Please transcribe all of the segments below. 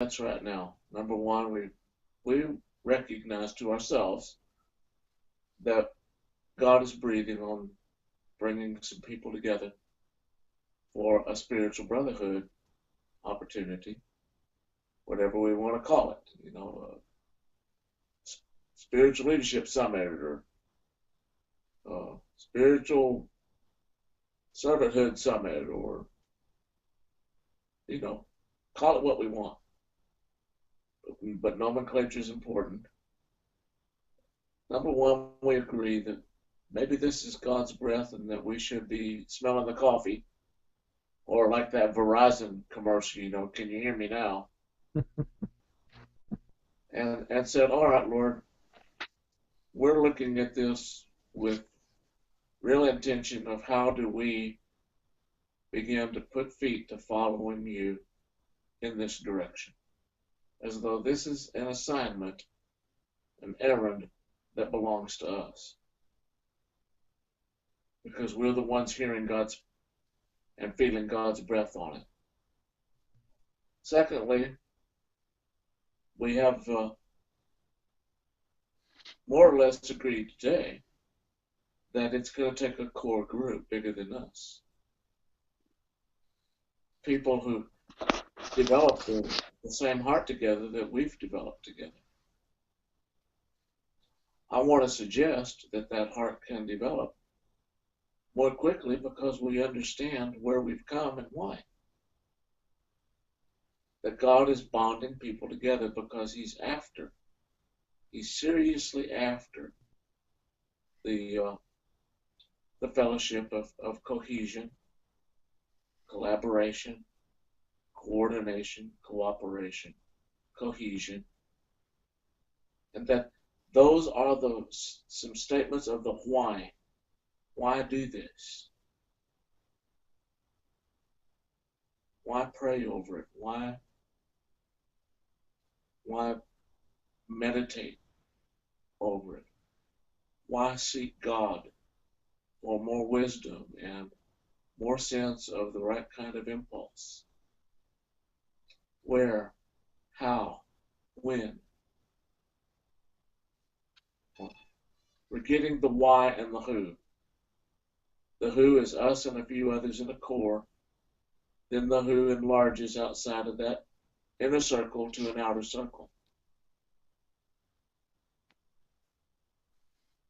That's right now. Number one, we recognize to ourselves that God is breathing on bringing some people together for a spiritual brotherhood opportunity, whatever we want to call it. Spiritual leadership summit or spiritual servanthood summit, or you know, call it what we want. But nomenclature is important. Number one, we agree that maybe this is God's breath and that we should be smelling the coffee, or like that Verizon commercial, can you hear me now? And said, all right, Lord, we're looking at this with real intention of how do we begin to put feet to following you in this direction, as though this is an assignment, an errand that belongs to us, because we're the ones hearing God's and feeling God's breath on it. Secondly, we have more or less agreed today that it's going to take a core group bigger than us. People who develop the same heart together that we've developed together. I want to suggest that that heart can develop more quickly because we understand where we've come and why. That God is bonding people together because He's seriously after the fellowship of cohesion, collaboration, coordination, cooperation, cohesion, and that those are some statements of the why. Why do this? Why pray over it? Why meditate over it? Why seek God for more wisdom and more sense of the right kind of impulse? Where, how, when? We're getting the why and the who. The who is us and a few others in a core. Then the who enlarges outside of that inner circle to an outer circle.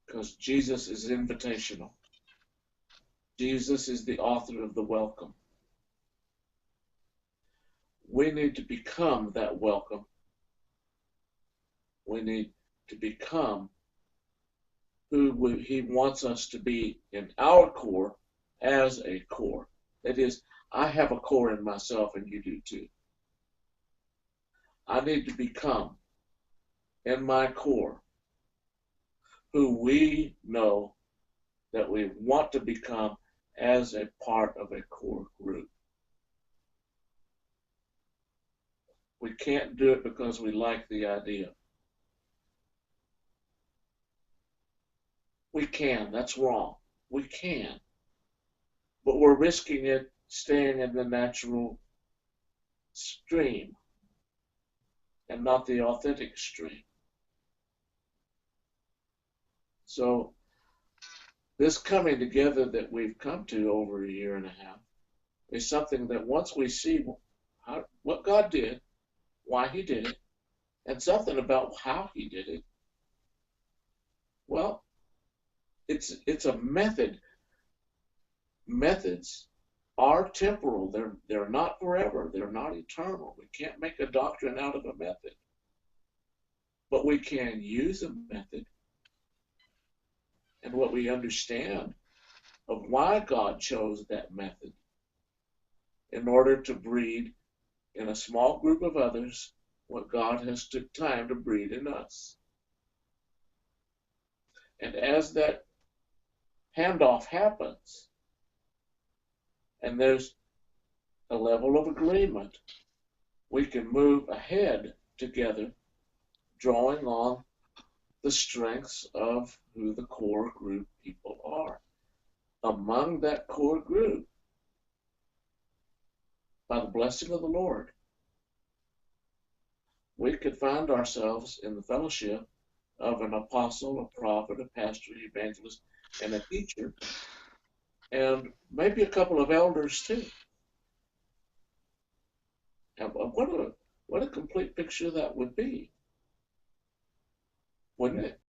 Because Jesus is invitational. Jesus is the author of the welcome. We need to become that welcome. We need to become who He wants us to be in our core as a core. That is, I have a core in myself and you do too. I need to become in my core who we know that we want to become as a part of a core group. We can't do it because we like the idea. We can, that's wrong. We can. But we're risking it staying in the natural stream and not the authentic stream. So this coming together that we've come to over a year and a half is something that once we see what God did, why He did it, and something about how He did it, well, it's a method. Methods are temporal. They're not forever. They're not eternal. We can't make a doctrine out of a method. But we can use a method and what we understand of why God chose that method in order to breed in a small group of others what God has took time to breed in us. And as that handoff happens, and there's a level of agreement, we can move ahead together, drawing on the strengths of who the core group people are. Among that core group, by the blessing of the Lord, we could find ourselves in the fellowship of an apostle, a prophet, a pastor, evangelist, and a teacher, and maybe a couple of elders too. And what a complete picture that would be, wouldn't it?